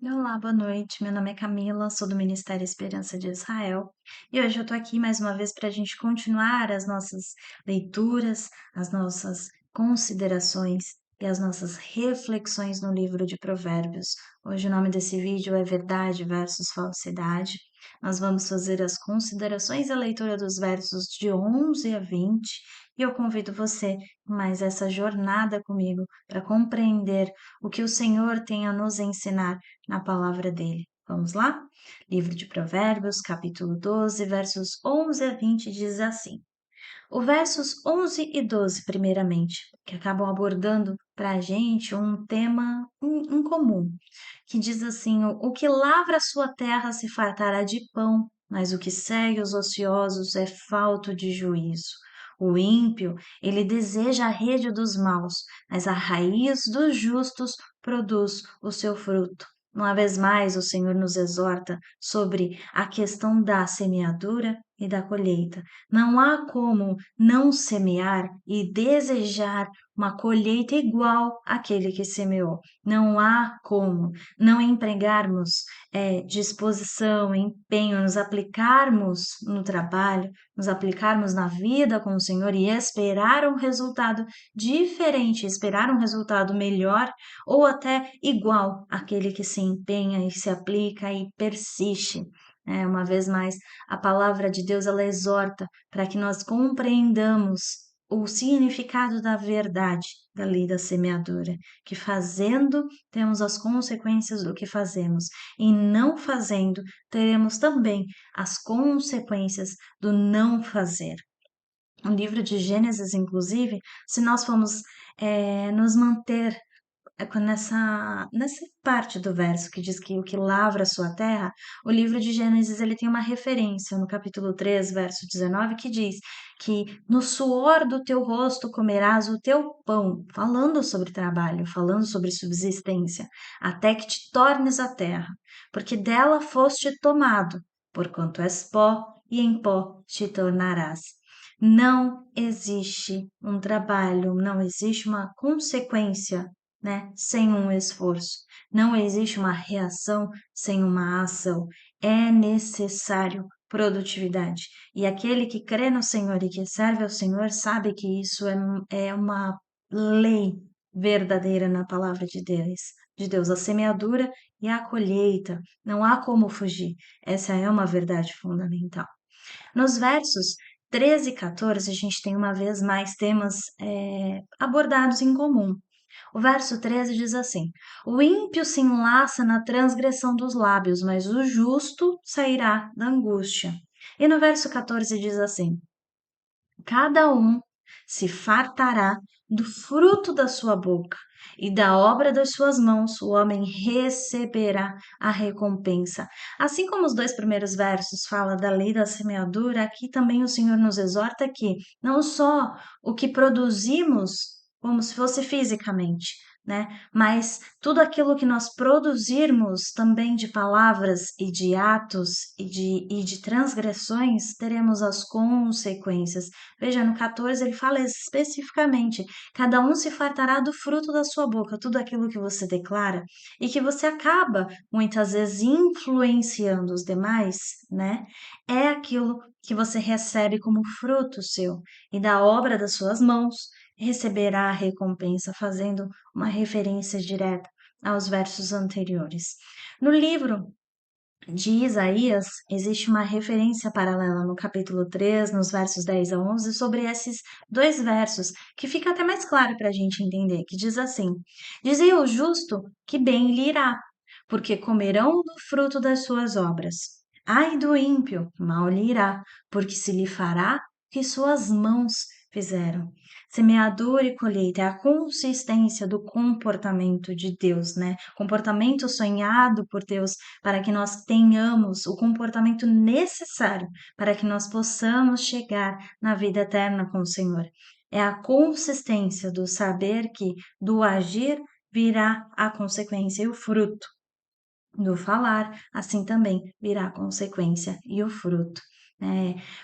Olá, boa noite. Meu nome é Camila, sou do Ministério Esperança de Israel e hoje eu tô aqui mais uma vez para a gente continuar as nossas leituras, as nossas considerações e as nossas reflexões no livro de Provérbios. Hoje o nome desse vídeo é Verdade versus Falsidade. Nós vamos fazer as considerações e a leitura dos versos de 11 a 20 e eu convido você mais essa jornada comigo para compreender o que o Senhor tem a nos ensinar na palavra dele. Vamos lá? Livro de Provérbios, capítulo 12, versos 11 a 20 diz assim: o versos 11 e 12, primeiramente, que acabam abordando para a gente um tema em comum, que diz assim: o que lavra a sua terra se fartará de pão, mas o que segue os ociosos é falto de juízo. O ímpio, ele deseja a rede dos maus, mas a raiz dos justos produz o seu fruto. Uma vez mais, o Senhor nos exorta sobre a questão da semeadura e da colheita. Não há como não semear e desejar uma colheita igual àquele que semeou. Não há como não empregarmos disposição, empenho, nos aplicarmos no trabalho, nos aplicarmos na vida com o Senhor e esperar um resultado diferente, esperar um resultado melhor ou até igual àquele que se empenha e se aplica e persiste. Uma vez mais, a palavra de Deus ela exorta para que nós compreendamos o significado da verdade da lei da semeadura, que fazendo temos as consequências do que fazemos, e não fazendo teremos também as consequências do não fazer. O livro de Gênesis, inclusive, se nós formos nos manter nessa parte do verso que diz que o que lavra a sua terra, o livro de Gênesis ele tem uma referência no capítulo 3, verso 19, que diz que no suor do teu rosto comerás o teu pão, falando sobre trabalho, falando sobre subsistência, até que te tornes a terra, porque dela foste tomado, porquanto és pó, e em pó te tornarás. Não existe um trabalho, não existe uma consequência, né, sem um esforço. Não existe uma reação sem uma ação. É necessário produtividade. E aquele que crê no Senhor e que serve ao Senhor sabe que isso é uma lei verdadeira na palavra de Deus. De Deus, a semeadura e a colheita. Não há como fugir. Essa é uma verdade fundamental. Nos versos 13 e 14, a gente tem uma vez mais temas abordados em comum. O verso 13 diz assim: o ímpio se enlaça na transgressão dos lábios, mas o justo sairá da angústia. E no verso 14 diz assim: cada um se fartará do fruto da sua boca, e da obra das suas mãos o homem receberá a recompensa. Assim como os dois primeiros versos falam da lei da semeadura, aqui também o Senhor nos exorta que não só o que produzimos, como se fosse fisicamente, né? Mas tudo aquilo que nós produzirmos também de palavras e de atos e de transgressões, teremos as consequências. Veja, no 14 ele fala especificamente: cada um se fartará do fruto da sua boca, tudo aquilo que você declara e que você acaba muitas vezes influenciando os demais, né? É aquilo que você recebe como fruto seu e da obra das suas mãos receberá a recompensa, fazendo uma referência direta aos versos anteriores. No livro de Isaías, existe uma referência paralela no capítulo 3, nos versos 10 a 11, sobre esses dois versos, que fica até mais claro para a gente entender, que diz assim: dizia o justo que bem lhe irá, porque comerão do fruto das suas obras. Ai do ímpio, mal lhe irá, porque se lhe fará o que suas mãos fizeram. Semeadura e colheita é a consistência do comportamento de Deus, né? Comportamento sonhado por Deus para que nós tenhamos o comportamento necessário para que nós possamos chegar na vida eterna com o Senhor. É a consistência do saber que do agir virá a consequência e o fruto. Do falar, assim também virá a consequência e o fruto.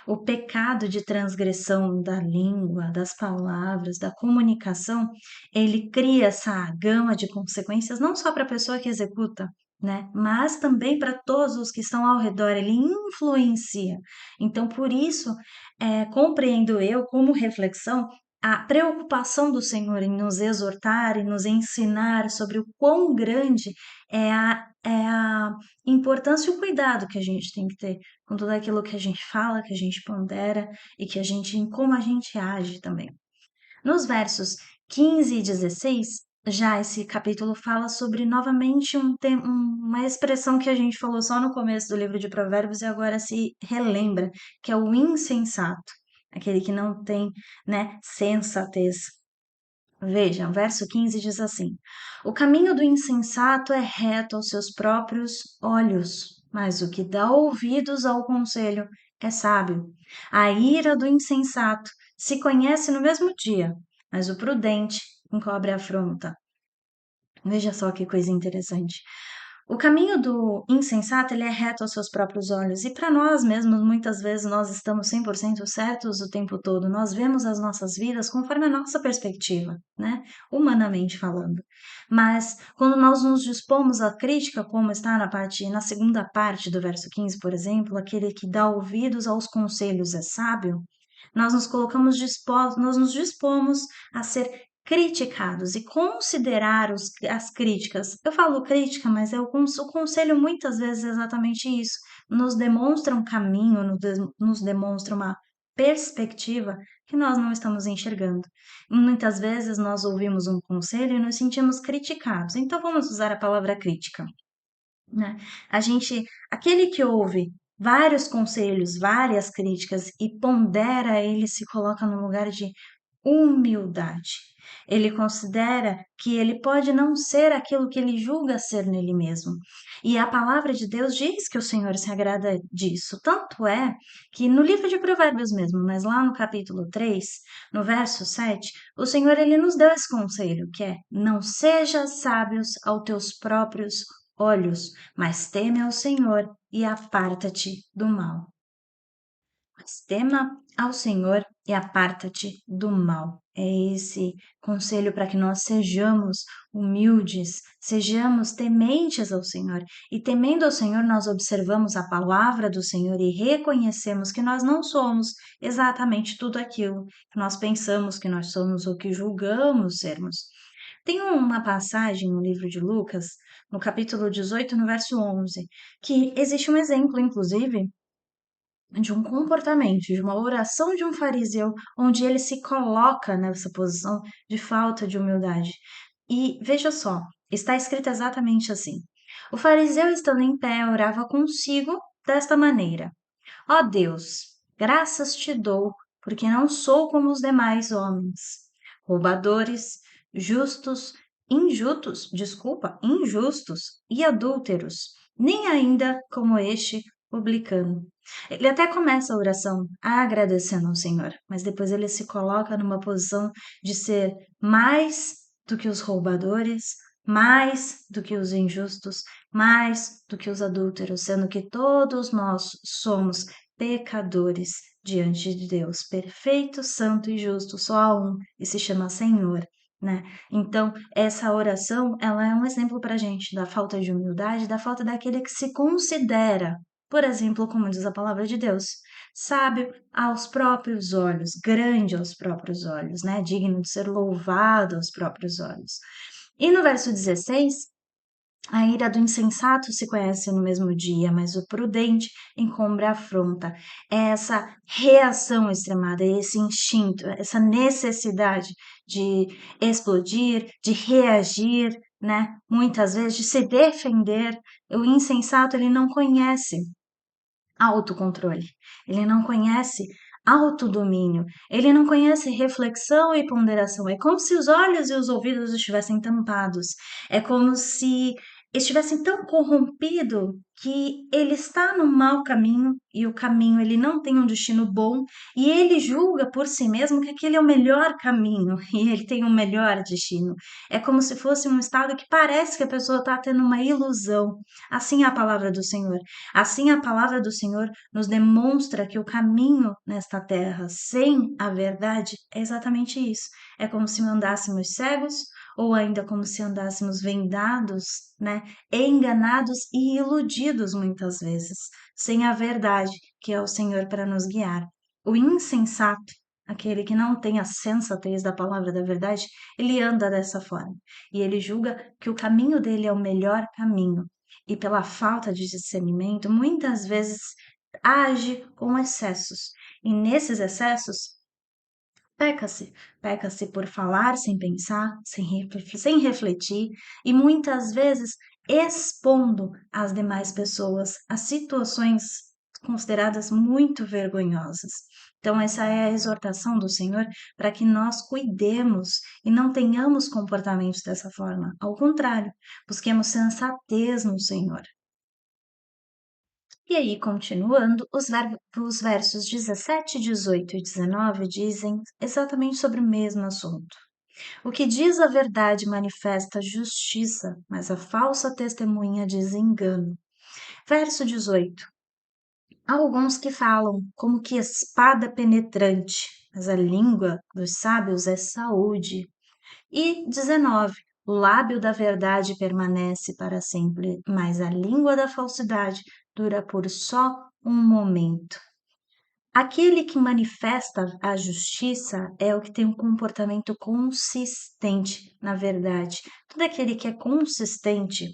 O pecado de transgressão da língua, das palavras, da comunicação, ele cria essa gama de consequências não só para a pessoa que executa, né? Mas também para todos os que estão ao redor, ele influencia. Então, por isso, compreendo eu, como reflexão, a preocupação do Senhor em nos exortar e nos ensinar sobre o quão grande é a importância e o cuidado que a gente tem que ter com tudo aquilo que a gente fala, que a gente pondera e que a gente, em como a gente age também. Nos versos 15 e 16, já esse capítulo fala sobre novamente uma expressão que a gente falou só no começo do livro de Provérbios e agora se relembra, que é o insensato, aquele que não tem, né, sensatez. Veja, o verso 15 diz assim: O caminho do insensato é reto aos seus próprios olhos, mas o que dá ouvidos ao conselho é sábio. A ira do insensato se conhece no mesmo dia, mas o prudente encobre a afronta. Veja só que coisa interessante. O caminho do insensato, ele é reto aos seus próprios olhos. E para nós mesmos, muitas vezes nós estamos 100% certos o tempo todo. Nós vemos as nossas vidas conforme a nossa perspectiva, né? Humanamente falando. Mas quando nós nos dispomos à crítica, como está na segunda parte do verso 15, por exemplo, aquele que dá ouvidos aos conselhos é sábio, nós nos dispomos a ser criticados e considerar as críticas. Eu falo crítica, mas o conselho muitas vezes é exatamente isso. Nos demonstra um caminho, nos demonstra uma perspectiva que nós não estamos enxergando. E muitas vezes nós ouvimos um conselho e nos sentimos criticados. Então vamos usar a palavra crítica, né? Aquele que ouve vários conselhos, várias críticas e pondera, ele se coloca no lugar de humildade. Ele considera que ele pode não ser aquilo que ele julga ser nele mesmo. E a palavra de Deus diz que o Senhor se agrada disso. Tanto é que no livro de Provérbios mesmo, mas lá no capítulo 3, no verso 7, o Senhor ele nos deu esse conselho, que é: não sejas sábios aos teus próprios olhos, mas teme ao Senhor e aparta-te do mal. Mas tema ao Senhor e aparta-te do mal. É esse conselho para que nós sejamos humildes, sejamos tementes ao Senhor. E temendo ao Senhor, nós observamos a palavra do Senhor e reconhecemos que nós não somos exatamente tudo aquilo que nós pensamos que nós somos ou que julgamos sermos. Tem uma passagem no livro de Lucas, no capítulo 18, no verso 11, que existe um exemplo, inclusive, de um comportamento, de uma oração de um fariseu, onde ele se coloca nessa posição de falta de humildade. E veja só, está escrito exatamente assim: O fariseu, estando em pé, orava consigo desta maneira: Ó Deus, graças te dou, porque não sou como os demais homens, roubadores, injustos e adúlteros, nem ainda como este publicano. Ele até começa a oração agradecendo ao Senhor, mas depois ele se coloca numa posição de ser mais do que os roubadores, mais do que os injustos, mais do que os adúlteros, sendo que todos nós somos pecadores diante de Deus, perfeito, santo e justo, só há um, e se chama Senhor, né? Então, essa oração, ela é um exemplo para a gente da falta de humildade, da falta daquele que se considera, por exemplo, como diz a palavra de Deus, sábio aos próprios olhos, grande aos próprios olhos, né? Digno de ser louvado aos próprios olhos. E no verso 16, a ira do insensato se conhece no mesmo dia, mas o prudente encobre a afronta. É essa reação extremada, esse instinto, essa necessidade de explodir, de reagir, né? Muitas vezes de se defender. O insensato, ele não conhece autocontrole, ele não conhece autodomínio, ele não conhece reflexão e ponderação. É como se os olhos e os ouvidos estivessem tampados, é como se estivessem tão corrompido que ele está no mau caminho e o caminho ele não tem um destino bom e ele julga por si mesmo que aquele é o melhor caminho e ele tem um melhor destino. É como se fosse um estado que parece que a pessoa está tendo uma ilusão. Assim é a palavra do Senhor. Assim, a palavra do Senhor nos demonstra que o caminho nesta terra sem a verdade é exatamente isso. É como se andássemos cegos ou ainda como se andássemos vendados, né, enganados e iludidos muitas vezes, sem a verdade, que é o Senhor para nos guiar. O insensato, aquele que não tem a sensatez da palavra da verdade, ele anda dessa forma e ele julga que o caminho dele é o melhor caminho. E pela falta de discernimento, muitas vezes age com excessos. E nesses excessos, peca-se. Peca-se por falar sem pensar, sem refletir e muitas vezes expondo as demais pessoas a situações consideradas muito vergonhosas. Então, essa é a exortação do Senhor para que nós cuidemos e não tenhamos comportamentos dessa forma. Ao contrário, busquemos sensatez no Senhor. E aí, continuando, os versos 17, 18 e 19 dizem exatamente sobre o mesmo assunto. O que diz a verdade manifesta justiça, mas a falsa testemunha diz engano. Verso 18. Há alguns que falam como que espada penetrante, mas a língua dos sábios é saúde. E 19. O lábio da verdade permanece para sempre, mas a língua da falsidade dura por só um momento. Aquele que manifesta a justiça é o que tem um comportamento consistente, na verdade. Todo aquele que é consistente,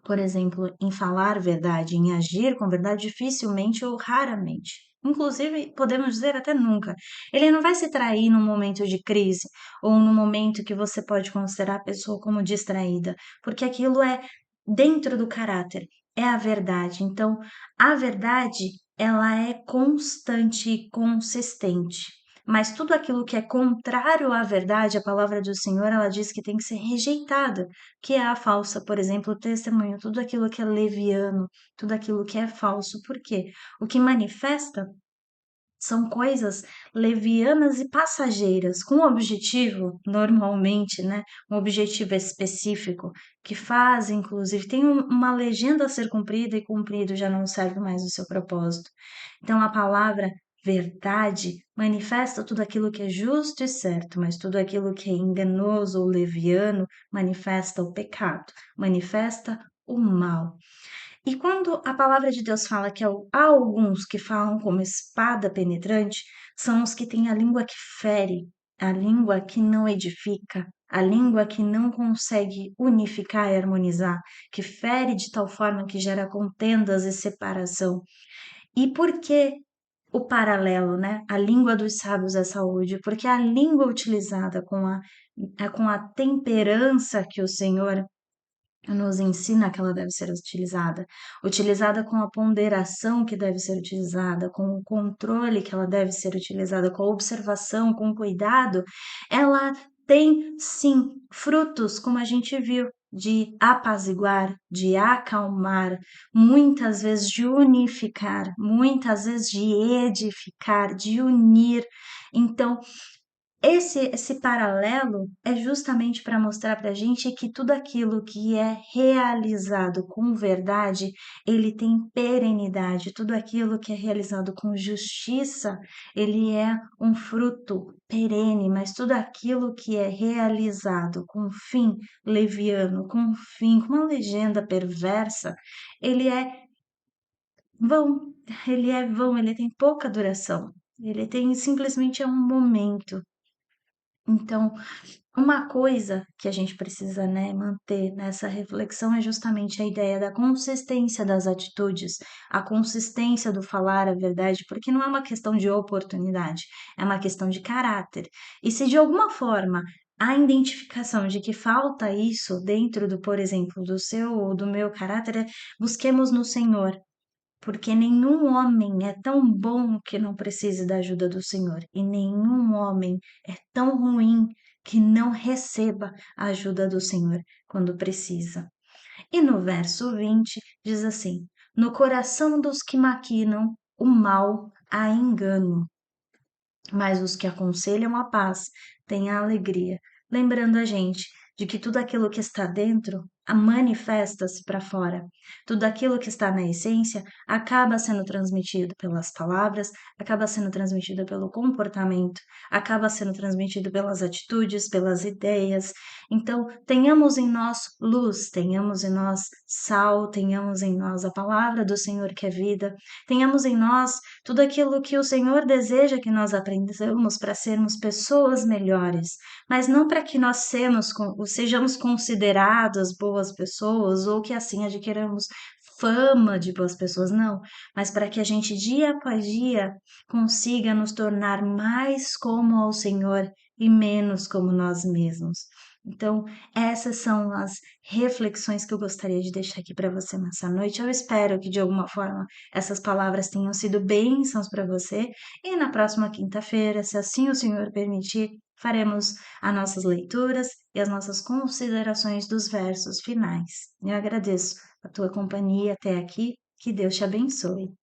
por exemplo, em falar verdade, em agir com verdade, dificilmente ou raramente. Inclusive, podemos dizer até nunca. Ele não vai se trair num momento de crise ou num momento que você pode considerar a pessoa como distraída, porque aquilo é dentro do caráter, é a verdade. Então, a verdade, ela é constante e consistente. Mas tudo aquilo que é contrário à verdade, a palavra do Senhor, ela diz que tem que ser rejeitada, que é a falsa, por exemplo, testemunho, tudo aquilo que é leviano, tudo aquilo que é falso. Por quê? O que manifesta são coisas levianas e passageiras, com um objetivo, normalmente, né? Um objetivo específico, que faz, inclusive, tem uma legenda a ser cumprida e cumprido já não serve mais o seu propósito. Então, a palavra verdade manifesta tudo aquilo que é justo e certo, mas tudo aquilo que é enganoso ou leviano manifesta o pecado, manifesta o mal. E quando a palavra de Deus fala que há alguns que falam como espada penetrante, são os que têm a língua que fere, a língua que não edifica, a língua que não consegue unificar e harmonizar, que fere de tal forma que gera contendas e separação. E por que o paralelo, né? A língua dos sábios é saúde, porque a língua utilizada com a temperança que o Senhor nos ensina que ela deve ser utilizada, utilizada com a ponderação que deve ser utilizada, com o controle que ela deve ser utilizada, com a observação, com cuidado, ela tem sim frutos, como a gente viu, de apaziguar, de acalmar, muitas vezes de unificar, muitas vezes de edificar, de unir. Então, esse paralelo é justamente para mostrar para a gente que tudo aquilo que é realizado com verdade, ele tem perenidade. Tudo aquilo que é realizado com justiça, ele é um fruto perene, mas tudo aquilo que é realizado com fim leviano, com fim, com uma legenda perversa, ele é vão, ele tem pouca duração. Ele tem simplesmente um momento. Então, uma coisa que a gente precisa, né, manter nessa reflexão é justamente a ideia da consistência das atitudes, a consistência do falar a verdade, porque não é uma questão de oportunidade, é uma questão de caráter. E se de alguma forma há identificação de que falta isso dentro do, por exemplo, do seu ou do meu caráter, busquemos no Senhor, porque nenhum homem é tão bom que não precise da ajuda do Senhor, e nenhum homem é tão ruim que não receba a ajuda do Senhor quando precisa. E no verso 20 diz assim: No coração dos que maquinam o mal há engano, mas os que aconselham a paz têm a alegria. Lembrando a gente de que tudo aquilo que está dentro manifesta-se para fora. Tudo aquilo que está na essência acaba sendo transmitido pelas palavras, acaba sendo transmitido pelo comportamento, acaba sendo transmitido pelas atitudes, pelas ideias. Então, tenhamos em nós luz, tenhamos em nós sal, tenhamos em nós a palavra do Senhor que é vida, tenhamos em nós tudo aquilo que o Senhor deseja que nós aprendamos para sermos pessoas melhores, mas não para que nós sejamos consideradas boas pessoas ou que assim adquiramos fama de boas pessoas, não, mas para que a gente dia após dia consiga nos tornar mais como ao Senhor e menos como nós mesmos. Então, essas são as reflexões que eu gostaria de deixar aqui para você nessa noite. Eu espero que de alguma forma essas palavras tenham sido bênçãos para você. E na próxima quinta-feira, se assim o Senhor permitir, faremos as nossas leituras e as nossas considerações dos versos finais. Eu agradeço a tua companhia até aqui. Que Deus te abençoe.